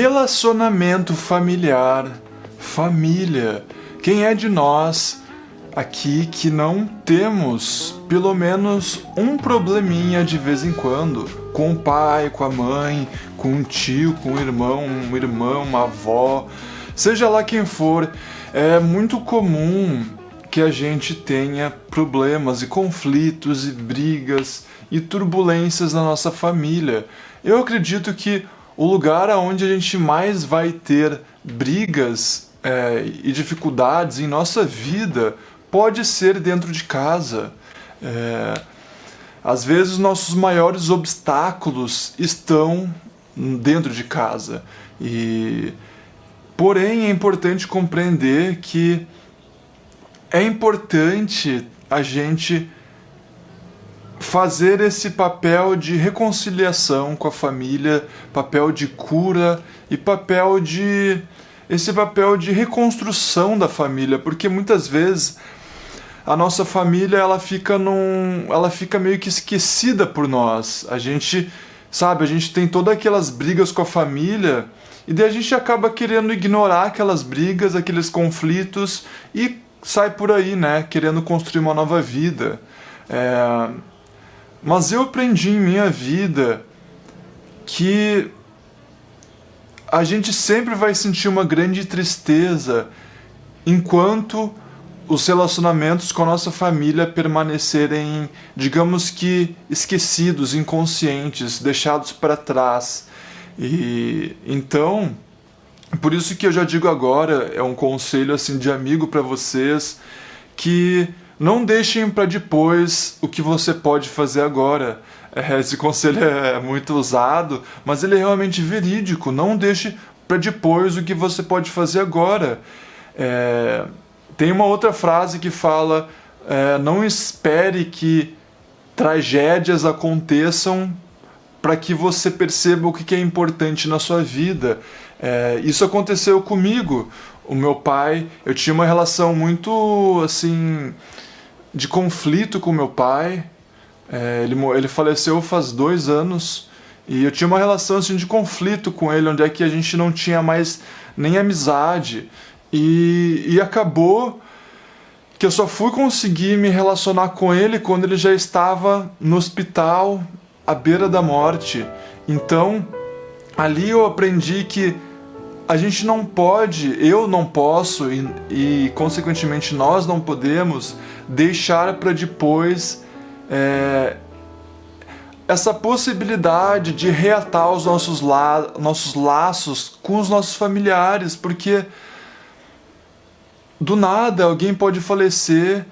Relacionamento familiar, família. Quem é de nós aqui que não temos pelo menos um probleminha de vez em quando com o pai, com a mãe, com um tio, com um irmão, uma avó, seja lá quem for. É muito comum que a gente tenha problemas e conflitos e brigas e turbulências na nossa família. Eu acredito que o lugar onde a gente mais vai ter brigas e dificuldades em nossa vida pode ser dentro de casa. Às vezes nossos maiores obstáculos estão dentro de casa. Porém, é importante compreender que é importante a gente fazer esse papel de reconciliação com a família, papel de cura e esse papel de reconstrução da família, porque muitas vezes a nossa família ela fica meio que esquecida por nós. A gente tem todas aquelas brigas com a família e daí a gente acaba querendo ignorar aquelas brigas, aqueles conflitos e sai por aí, né, querendo construir uma nova vida. Mas eu aprendi em minha vida que a gente sempre vai sentir uma grande tristeza enquanto os relacionamentos com a nossa família permanecerem, digamos que, esquecidos, inconscientes, deixados para trás. E então, por isso que eu já digo agora, é um conselho assim de amigo para vocês, que não deixem para depois o que você pode fazer agora. Esse conselho é muito usado, mas ele é realmente verídico. Não deixe para depois o que você pode fazer agora. Tem uma outra frase que fala: não espere que tragédias aconteçam para que você perceba o que é importante na sua vida. Isso aconteceu comigo. O meu pai, eu tinha uma relação muito assim de conflito com meu pai. Ele faleceu faz 2 anos e eu tinha uma relação assim de conflito com ele, onde é que a gente não tinha mais nem amizade e acabou que eu só fui conseguir me relacionar com ele quando ele já estava no hospital à beira da morte. Então ali eu aprendi que a gente não pode, eu não posso e consequentemente nós não podemos deixar para depois essa possibilidade de reatar os nossos laços com os nossos familiares, porque do nada alguém pode falecer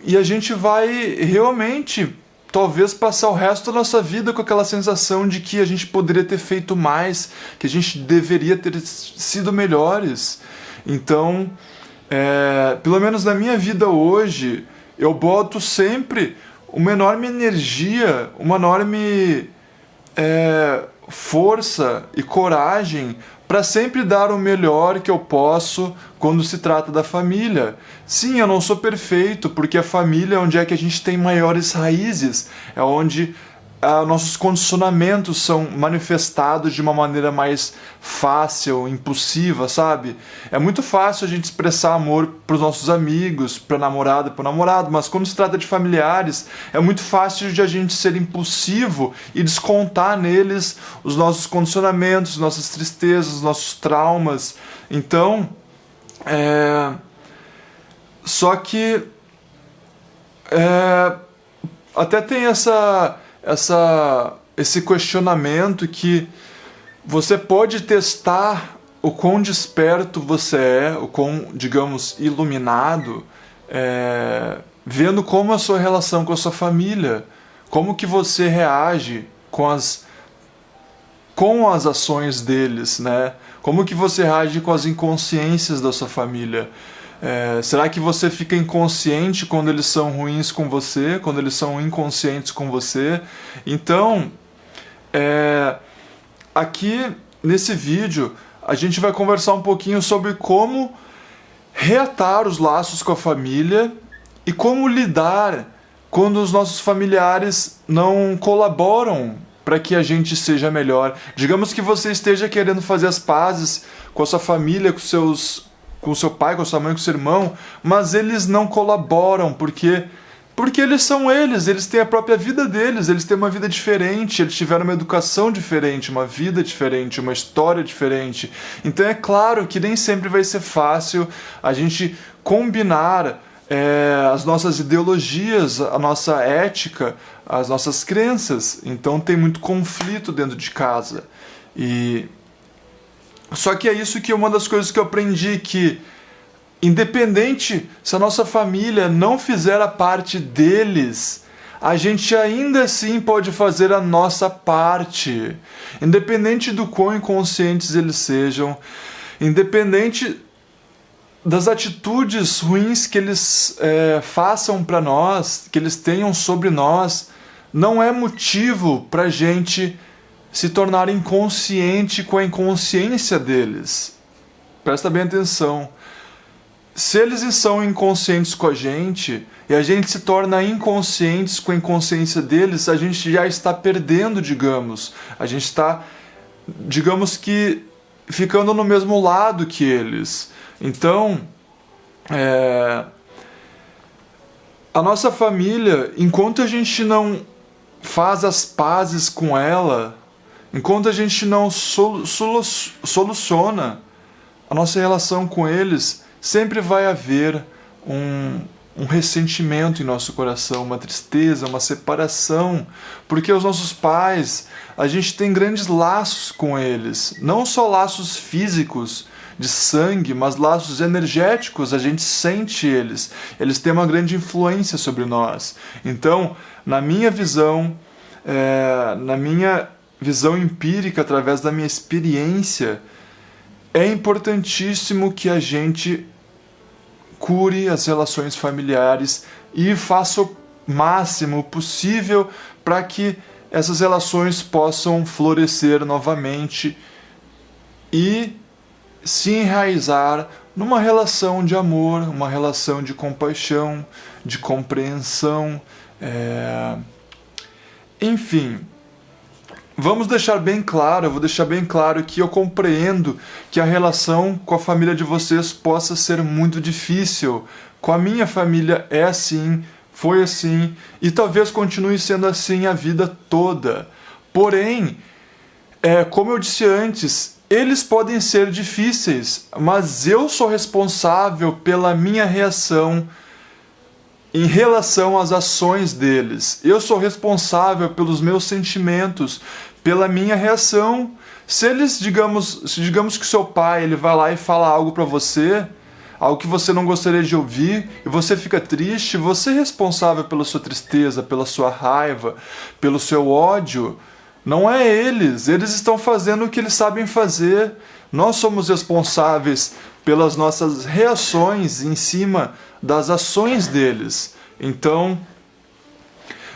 e a gente vai realmente talvez passar o resto da nossa vida com aquela sensação de que a gente poderia ter feito mais, que a gente deveria ter sido melhores. Então, pelo menos na minha vida hoje, eu boto sempre uma enorme energia, uma enorme força e coragem para sempre dar o melhor que eu posso quando se trata da família. Sim, eu não sou perfeito, porque a família é onde é que a gente tem maiores raízes, é onde nossos condicionamentos são manifestados de uma maneira mais fácil, impulsiva, sabe? É muito fácil a gente expressar amor para os nossos amigos, para a namorada, para o namorado, mas quando se trata de familiares, é muito fácil de a gente ser impulsivo e descontar neles os nossos condicionamentos, nossas tristezas, nossos traumas. Então, só que até tem esse questionamento que você pode testar o quão desperto você é, o quão, digamos, iluminado, vendo como a sua relação com a sua família, como que você reage com as ações deles, né? Como que você reage com as inconsciências da sua família. Será que você fica inconsciente quando eles são ruins com você, quando eles são inconscientes com você? Então, aqui nesse vídeo a gente vai conversar um pouquinho sobre como reatar os laços com a família e como lidar quando os nossos familiares não colaboram para que a gente seja melhor. Digamos que você esteja querendo fazer as pazes com a sua família, com o seu pai, com a sua mãe, com o seu irmão, mas eles não colaboram, porque eles têm a própria vida deles, eles têm uma vida diferente, eles tiveram uma educação diferente, uma vida diferente, uma história diferente. Então é claro que nem sempre vai ser fácil a gente combinar as nossas ideologias, a nossa ética, as nossas crenças. Então tem muito conflito dentro de casa. Só que é isso que é uma das coisas que eu aprendi, que independente se a nossa família não fizer a parte deles, a gente ainda assim pode fazer a nossa parte. Independente do quão inconscientes eles sejam, independente das atitudes ruins que eles façam para nós, que eles tenham sobre nós, não é motivo para a gente se tornar inconsciente com a inconsciência deles. Presta bem atenção. Se eles são inconscientes com a gente e a gente se torna inconscientes com a inconsciência deles, a gente já está perdendo, digamos. A gente está, digamos que, ficando no mesmo lado que eles. Então, a nossa família, enquanto a gente não faz as pazes com ela, enquanto a gente não soluciona a nossa relação com eles, sempre vai haver um ressentimento em nosso coração, uma tristeza, uma separação, porque os nossos pais, a gente tem grandes laços com eles, não só laços físicos de sangue, mas laços energéticos, a gente sente eles têm uma grande influência sobre nós. Então, na minha visão empírica, através da minha experiência, é importantíssimo que a gente cure as relações familiares e faça o máximo possível para que essas relações possam florescer novamente e se enraizar numa relação de amor, uma relação de compaixão, de compreensão, enfim. Vamos deixar bem claro, eu vou deixar bem claro que eu compreendo que a relação com a família de vocês possa ser muito difícil. Com a minha família é assim, foi assim e talvez continue sendo assim a vida toda. Porém, como eu disse antes, eles podem ser difíceis, mas eu sou responsável pela minha reação em relação às ações deles. Eu sou responsável pelos meus sentimentos, pela minha reação. Se digamos que seu pai ele vai lá e fala algo para você, algo que você não gostaria de ouvir, e você fica triste, você é responsável pela sua tristeza, pela sua raiva, pelo seu ódio. Não é eles estão fazendo o que eles sabem fazer. Nós somos responsáveis pelas nossas reações em cima das ações deles. Então,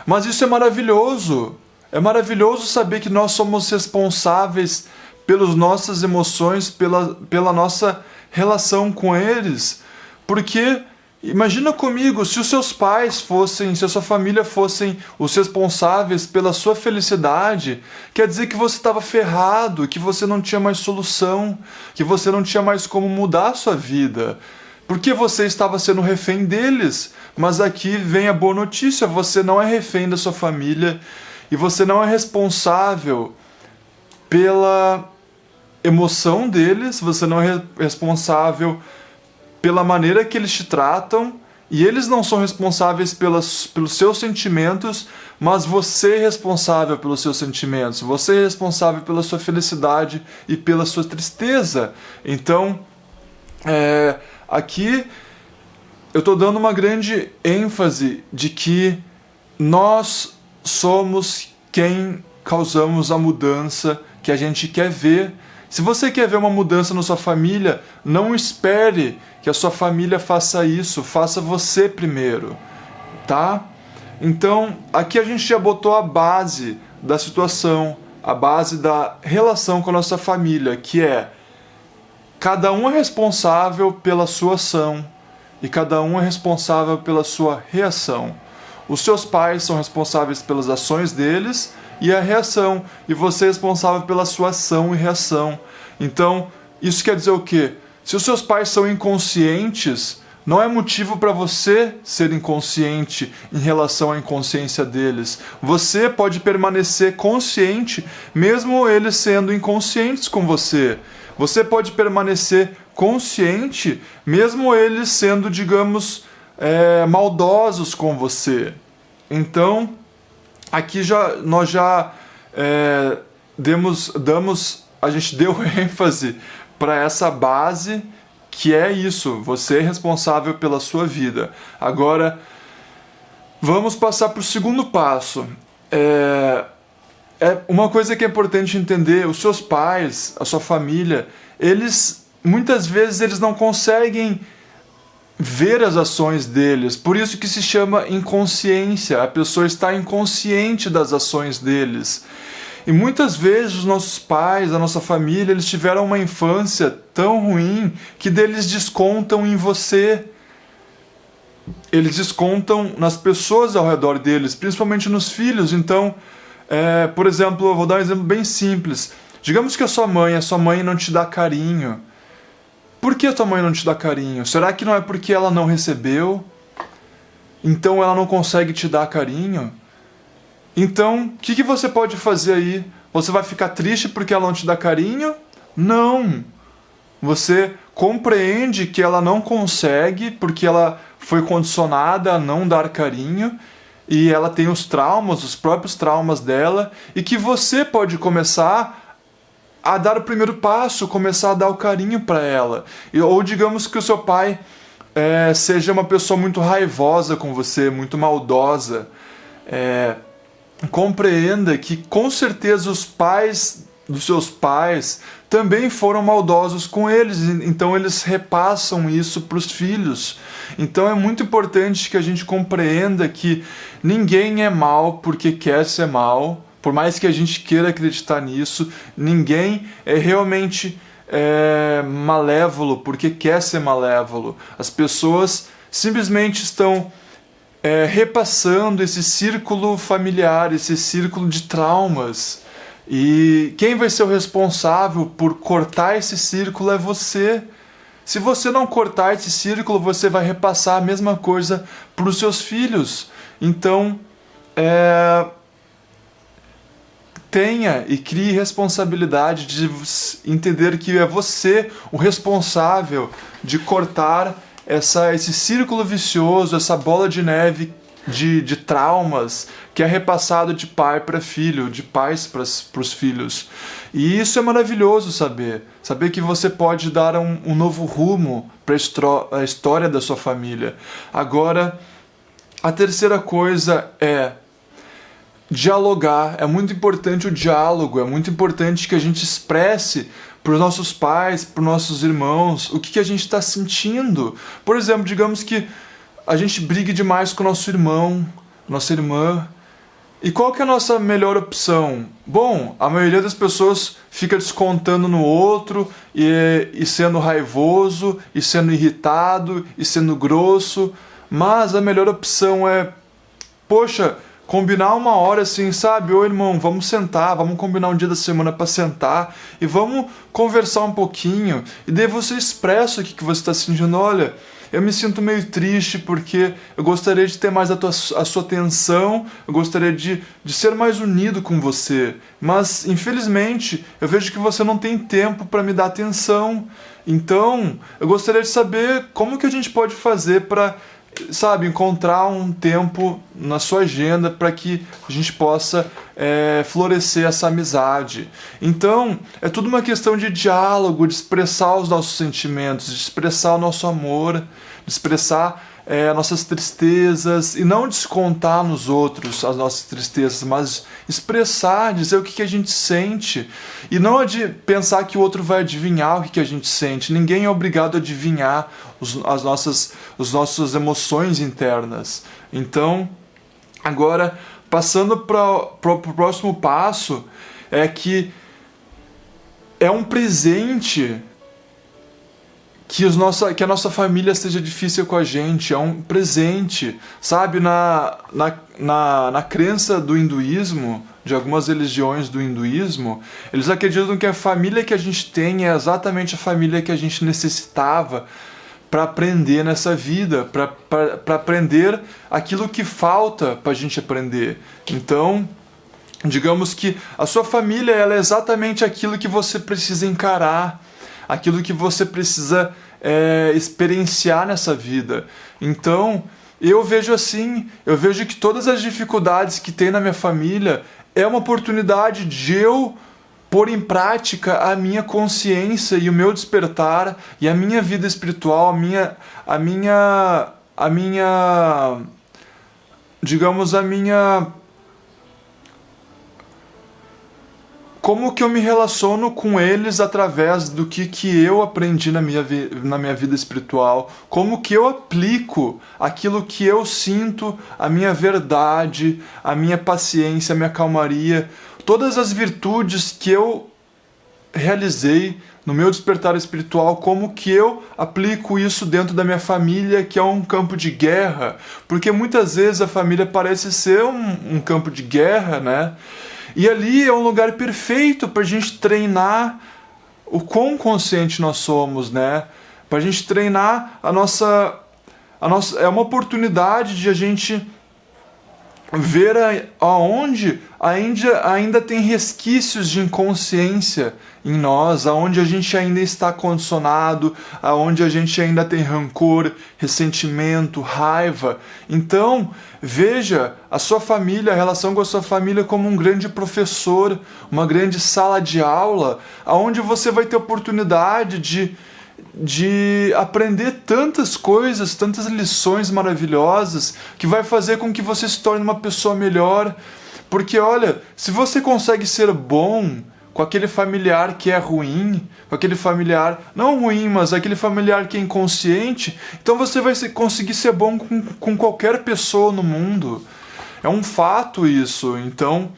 mas isso é maravilhoso. É maravilhoso saber que nós somos responsáveis pelas nossas emoções, pela nossa relação com eles. Porque imagina comigo, se os seus pais fossem, se a sua família fossem os responsáveis pela sua felicidade, quer dizer que você estava ferrado, que você não tinha mais solução, que você não tinha mais como mudar a sua vida, porque você estava sendo refém deles. Mas aqui vem a boa notícia, você não é refém da sua família e você não é responsável pela emoção deles, você não é responsável pela maneira que eles te tratam, e eles não são responsáveis pelos seus sentimentos, mas você é responsável pelos seus sentimentos, você é responsável pela sua felicidade e pela sua tristeza. Então, aqui eu estou dando uma grande ênfase de que nós somos quem causamos a mudança que a gente quer ver. Se você quer ver uma mudança na sua família, não espere que a sua família faça isso, faça você primeiro, tá? Então, aqui a gente já botou a base da situação, a base da relação com a nossa família, que é: cada um é responsável pela sua ação e cada um é responsável pela sua reação. Os seus pais são responsáveis pelas ações deles e a reação, e você é responsável pela sua ação e reação. Então, isso quer dizer o quê? Se os seus pais são inconscientes, não é motivo para você ser inconsciente em relação à inconsciência deles. Você pode permanecer consciente, mesmo eles sendo inconscientes com você. Você pode permanecer consciente, mesmo eles sendo, digamos, maldosos com você. Então, aqui nós já a gente deu ênfase para essa base, que é isso, você é responsável pela sua vida. Agora, vamos passar para o segundo passo. Uma coisa que é importante entender: os seus pais, a sua família, muitas vezes eles não conseguem ver as ações deles, por isso que se chama inconsciência. A pessoa está inconsciente das ações deles. E muitas vezes os nossos pais, a nossa família, eles tiveram uma infância tão ruim que eles descontam em você. Eles descontam nas pessoas ao redor deles, principalmente nos filhos. Então, por exemplo, eu vou dar um exemplo bem simples. Digamos que a sua mãe não te dá carinho. Por que a tua mãe não te dá carinho? Será que não é porque ela não recebeu? Então ela não consegue te dar carinho? Então, o que você pode fazer aí? Você vai ficar triste porque ela não te dá carinho? Não! Você compreende que ela não consegue porque ela foi condicionada a não dar carinho, e ela tem os próprios traumas dela, e que você pode começar a dar o primeiro passo, começar a dar o carinho para ela. Ou digamos que o seu pai seja uma pessoa muito raivosa com você, muito maldosa. Compreenda que com certeza os pais dos seus pais também foram maldosos com eles, então eles repassam isso para os filhos. Então é muito importante que a gente compreenda que ninguém é mal porque quer ser mal, por mais que a gente queira acreditar nisso. Ninguém é realmente malévolo porque quer ser malévolo. As pessoas simplesmente estão repassando esse círculo familiar, esse círculo de traumas. E quem vai ser o responsável por cortar esse círculo é você. Se você não cortar esse círculo, você vai repassar a mesma coisa para os seus filhos. Então, tenha e crie responsabilidade de entender que é você o responsável de cortar esse círculo vicioso, essa bola de neve de traumas que é repassado de pai para filho, de pais para os filhos. E isso é maravilhoso saber que você pode dar um novo rumo para a história da sua família. Agora, a terceira coisa é dialogar. É muito importante o diálogo, é muito importante que a gente expresse para os nossos pais, para os nossos irmãos, o que a gente está sentindo. Por exemplo, digamos que a gente brigue demais com o nosso irmão, nossa irmã. E qual que é a nossa melhor opção? Bom, a maioria das pessoas fica descontando no outro e sendo raivoso, e sendo irritado, e sendo grosso. Mas a melhor opção é, combinar uma hora assim, sabe? Ô irmão, vamos sentar, vamos combinar um dia da semana para sentar e vamos conversar um pouquinho. E daí você expressa o que você está sentindo. Olha, eu me sinto meio triste porque eu gostaria de ter mais a sua atenção, eu gostaria de ser mais unido com você, mas infelizmente eu vejo que você não tem tempo para me dar atenção. Então eu gostaria de saber como que a gente pode fazer para, encontrar um tempo na sua agenda para que a gente possa florescer essa amizade. Então, é tudo uma questão de diálogo, de expressar os nossos sentimentos, de expressar o nosso amor, de expressar nossas tristezas, e não descontar nos outros as nossas tristezas, mas expressar, dizer o que a gente sente, e não pensar que o outro vai adivinhar o que a gente sente. Ninguém é obrigado a adivinhar as nossas emoções internas. Então, agora, passando para o próximo passo, é que é um presente que a nossa família seja difícil com a gente, é um presente, sabe? Na crença do hinduísmo, de algumas religiões do hinduísmo, eles acreditam que a família que a gente tem é exatamente a família que a gente necessitava para aprender nessa vida, para aprender aquilo que falta para a gente aprender. Então, digamos que a sua família ela é exatamente aquilo que você precisa encarar, aquilo que você precisa experienciar nessa vida. Então, eu vejo assim, eu vejo que todas as dificuldades que tem na minha família é uma oportunidade de eu pôr em prática a minha consciência e o meu despertar e a minha vida espiritual, digamos, como que eu me relaciono com eles através do que eu aprendi na minha vida espiritual, como que eu aplico aquilo que eu sinto, a minha verdade, a minha paciência, a minha calmaria, todas as virtudes que eu realizei no meu despertar espiritual, como que eu aplico isso dentro da minha família, que é um campo de guerra, porque muitas vezes a família parece ser um campo de guerra, né? E ali é um lugar perfeito para a gente treinar o quão consciente nós somos, né? Para a gente treinar a nossa... É uma oportunidade de a gente ver aonde ainda tem resquícios de inconsciência em nós, aonde a gente ainda está condicionado, aonde a gente ainda tem rancor, ressentimento, raiva. Então, veja a sua família, a relação com a sua família como um grande professor, uma grande sala de aula, aonde você vai ter oportunidade de aprender tantas coisas, tantas lições maravilhosas, que vai fazer com que você se torne uma pessoa melhor. Porque olha, se você consegue ser bom com aquele familiar que é ruim, com aquele familiar, não ruim, mas aquele familiar que é inconsciente, então você vai conseguir ser bom com qualquer pessoa no mundo. É um fato isso. Então,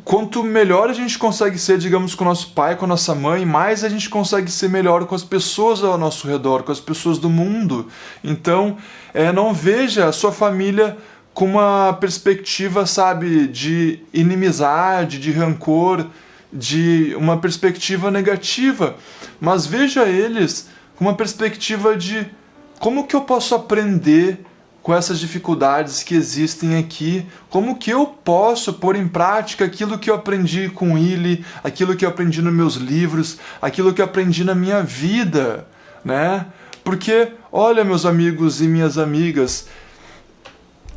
quanto melhor a gente consegue ser, digamos, com o nosso pai, com a nossa mãe, mais a gente consegue ser melhor com as pessoas ao nosso redor, com as pessoas do mundo. Então, não veja a sua família com uma perspectiva, sabe, de inimizade, de rancor, de uma perspectiva negativa, mas veja eles com uma perspectiva de como que eu posso aprender com essas dificuldades que existem aqui, como que eu posso pôr em prática aquilo que eu aprendi com ele, aquilo que eu aprendi nos meus livros, aquilo que eu aprendi na minha vida, né? Porque, olha, meus amigos e minhas amigas,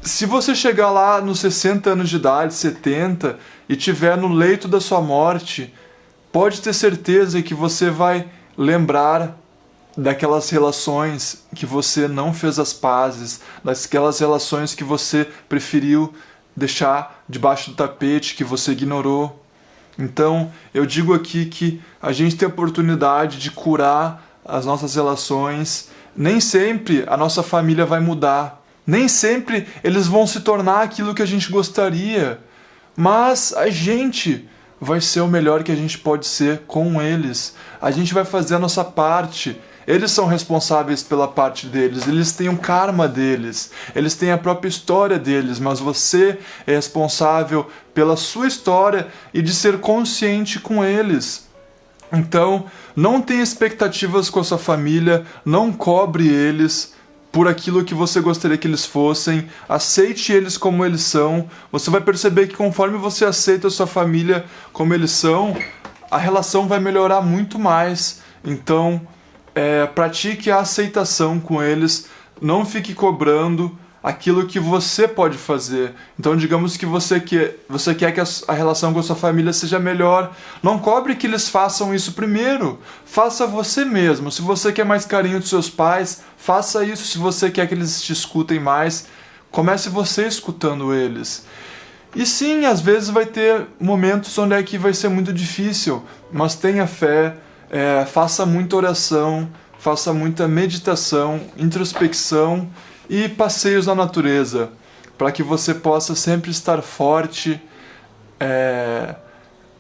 se você chegar lá nos 60 anos de idade, 70, e estiver no leito da sua morte, pode ter certeza que você vai lembrar daquelas relações que você não fez as pazes, daquelas relações que você preferiu deixar debaixo do tapete, que você ignorou. Então, eu digo aqui que a gente tem a oportunidade de curar as nossas relações. Nem sempre a nossa família vai mudar. Nem sempre eles vão se tornar aquilo que a gente gostaria. Mas a gente vai ser o melhor que a gente pode ser com eles. A gente vai fazer a nossa parte. Eles são responsáveis pela parte deles, eles têm o karma deles, eles têm a própria história deles, mas você é responsável pela sua história e de ser consciente com eles. Então, não tenha expectativas com a sua família, não cobre eles por aquilo que você gostaria que eles fossem, aceite eles como eles são. Você vai perceber que conforme você aceita a sua família como eles são, a relação vai melhorar muito mais. Então, pratique a aceitação com eles, não fique cobrando aquilo que você pode fazer. Então, digamos que você quer que a relação com a sua família seja melhor, não cobre que eles façam isso primeiro, faça você mesmo. Se você quer mais carinho dos seus pais, faça isso. Se você quer que eles te escutem mais, comece você escutando eles. E sim, às vezes vai ter momentos onde é que vai ser muito difícil, mas tenha fé, faça muita oração, faça muita meditação, introspecção e passeios na natureza, para que você possa sempre estar forte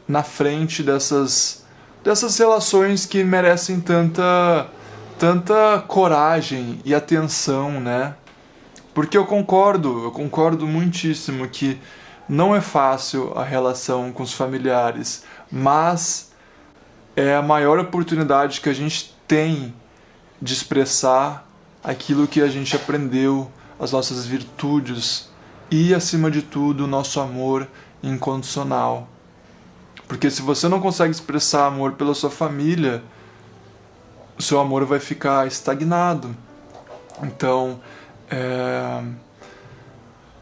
na frente dessas relações que merecem tanta coragem e atenção, né? Porque eu concordo muitíssimo que não é fácil a relação com os familiares, mas é a maior oportunidade que a gente tem de expressar aquilo que a gente aprendeu, as nossas virtudes e, acima de tudo, o nosso amor incondicional. Porque se você não consegue expressar amor pela sua família, o seu amor vai ficar estagnado. Então,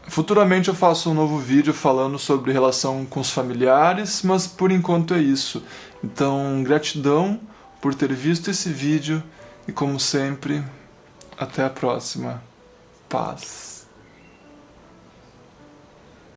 futuramente eu faço um novo vídeo falando sobre relação com os familiares, mas por enquanto é isso. Então, gratidão por ter visto esse vídeo e, como sempre, até a próxima. Paz.